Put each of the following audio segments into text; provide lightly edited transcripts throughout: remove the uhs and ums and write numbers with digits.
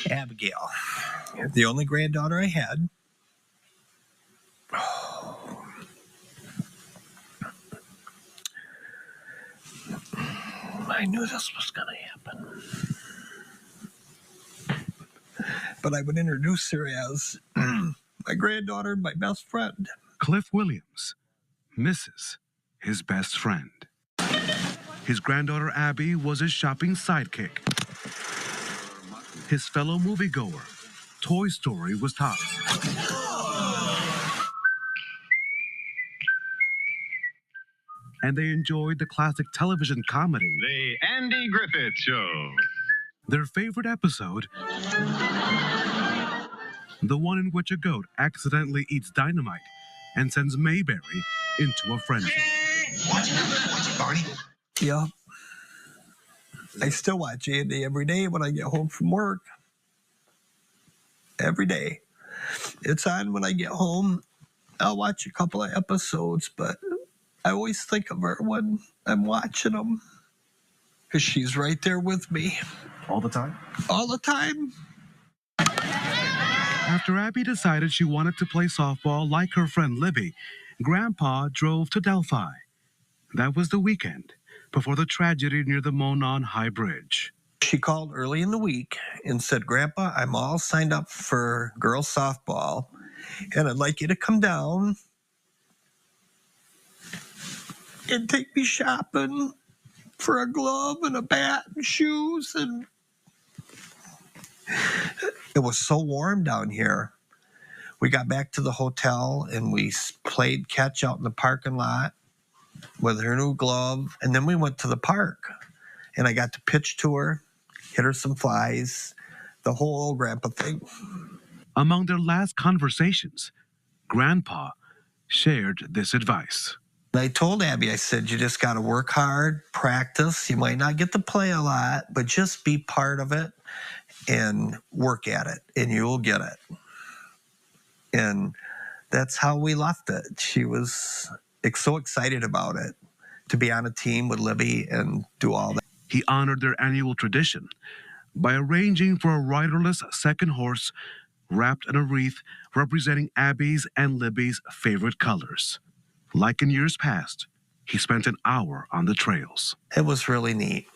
Abigail, the only granddaughter I had. I knew this was going to happen. But I would introduce her as my granddaughter, my best friend. Cliff Williams misses his best friend. His granddaughter Abby was his shopping sidekick. His fellow moviegoer, Toy Story was tops. And they enjoyed the classic television comedy, The Andy Griffith Show. Their favorite episode, the one in which a goat accidentally eats dynamite and sends Mayberry into a frenzy. Watch it, Barney. Yeah. I still watch Andy every day when I get home from work. Every day. It's on when I get home. I'll watch a couple of episodes, but I always think of her when I'm watching them. Because she's right there with me. All the time? All the time. After Abby decided she wanted to play softball like her friend Libby, Grandpa drove to Delphi. That was the weekend before the tragedy near the Monon High Bridge. She called early in the week and said, Grandpa, I'm all signed up for girls softball, and I'd like you to come down and take me shopping for a glove and a bat and shoes. And it was so warm down here. We got back to the hotel and we played catch out in the parking lot with her new glove. And then we went to the park and I got to pitch to her, hit her some flies, the whole old grandpa thing. Among their last conversations, Grandpa shared this advice. I told Abby, I said, you just got to work hard, practice. You might not get to play a lot, but just be part of it and work at it, and you will get it. And that's how we left it. She was so excited about it, to be on a team with Libby and do all that. He honored their annual tradition by arranging for a riderless second horse wrapped in a wreath representing Abby's and Libby's favorite colors. Like in years past, he spent an hour on the trails. It was really neat.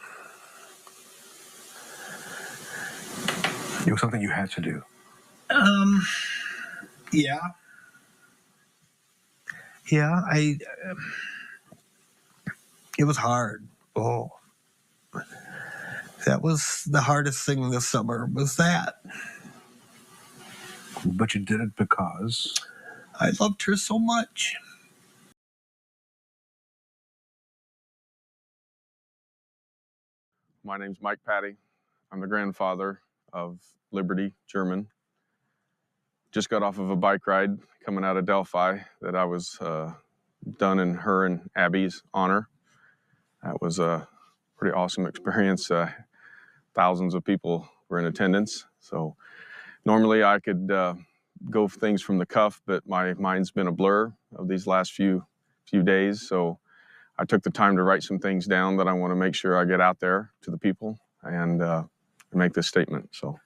It was something you had to do. Yeah. Yeah, it was hard. Oh. That was the hardest thing this summer, was that. But you did it because? I loved her so much. My name's Mike Patty. I'm the grandfather of Liberty German. Just got off of a bike ride coming out of Delphi that I was done in her and Abby's honor. That was a pretty awesome experience. Thousands of people were in attendance. So normally I could go things from the cuff, but my mind's been a blur of these last few days. So I took the time to write some things down that I want to make sure I get out there to the people and make this statement. So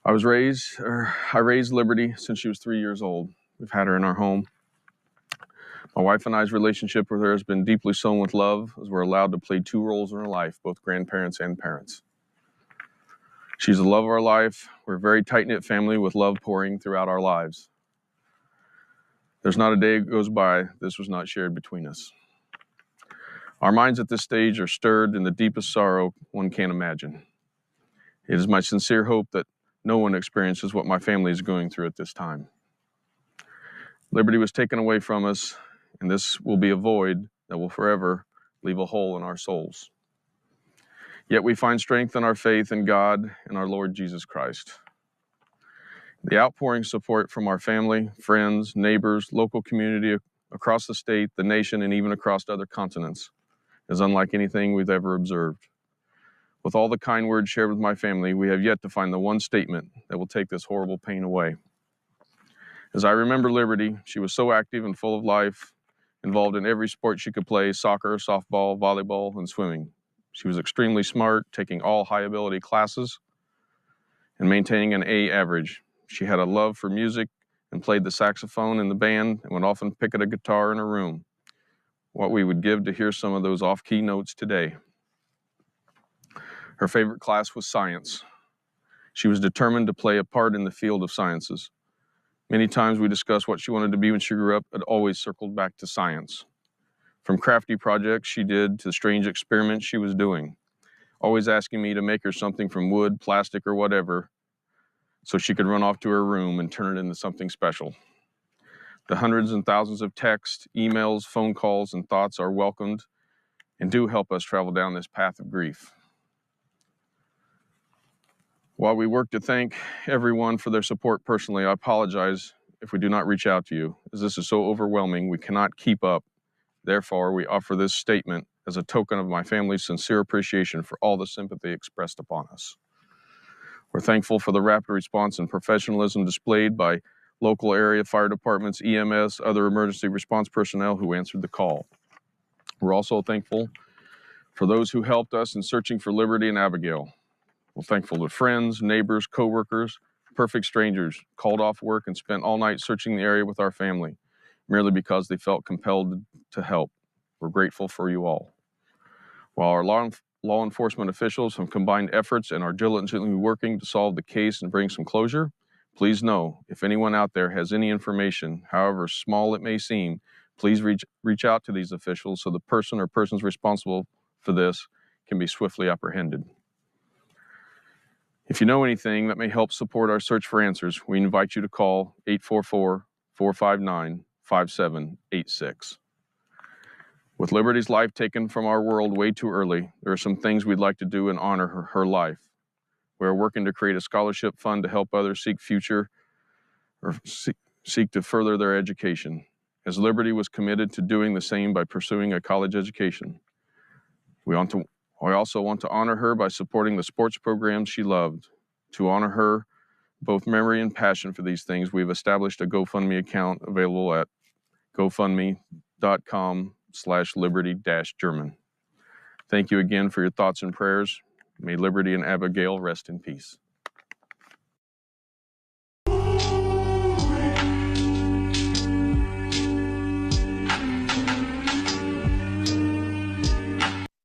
I raised Liberty since she was 3 years old. We've had her in our home. My wife and I's relationship with her has been deeply sown with love, as we're allowed to play two roles in her life, both grandparents and parents. She's the love of our life. We're a very tight-knit family with love pouring throughout our lives. There's not a day that goes by this was not shared between us. Our minds at this stage are stirred in the deepest sorrow one can imagine. It is my sincere hope that no one experiences what my family is going through at this time. Liberty was taken away from us, and this will be a void that will forever leave a hole in our souls. Yet we find strength in our faith in God and our Lord Jesus Christ. The outpouring support from our family, friends, neighbors, local community across the state, the nation, and even across other continents is unlike anything we've ever observed. With all the kind words shared with my family, we have yet to find the one statement that will take this horrible pain away. As I remember Liberty, she was so active and full of life, involved in every sport she could play: soccer, softball, volleyball, and swimming. She was extremely smart, taking all high-ability classes and maintaining an A average. She had a love for music and played the saxophone in the band and would often pick at a guitar in her room. What we would give to hear some of those off-key notes today. Her favorite class was science. She was determined to play a part in the field of sciences. Many times we discussed what she wanted to be when she grew up. It always circled back to science. From crafty projects she did to strange experiments she was doing, always asking me to make her something from wood, plastic, or whatever, so she could run off to her room and turn it into something special. The hundreds and thousands of texts, emails, phone calls, and thoughts are welcomed and do help us travel down this path of grief. While we work to thank everyone for their support personally, I apologize if we do not reach out to you, as this is so overwhelming we cannot keep up. Therefore, we offer this statement as a token of my family's sincere appreciation for all the sympathy expressed upon us. We're thankful for the rapid response and professionalism displayed by local area fire departments, EMS, other emergency response personnel who answered the call. We're also thankful for those who helped us in searching for Liberty and Abigail. We're thankful to friends, neighbors, coworkers, perfect strangers, called off work and spent all night searching the area with our family, merely because they felt compelled to help. We're grateful for you all. While our law enforcement officials have combined efforts and are diligently working to solve the case and bring some closure, please know if anyone out there has any information, however small it may seem, please reach out to these officials so the person or persons responsible for this can be swiftly apprehended. If you know anything that may help support our search for answers, we invite you to call 844-459-5786. With Liberty's life taken from our world way too early, there are some things we'd like to do and honor her life. We are working to create a scholarship fund to help others seek to further their education, as Liberty was committed to doing the same by pursuing a college education. We also want to honor her by supporting the sports programs she loved. To honor her both memory and passion for these things, we've established a GoFundMe account available at gofundme.com/liberty-german. Thank you again for your thoughts and prayers. May Liberty and Abigail rest in peace.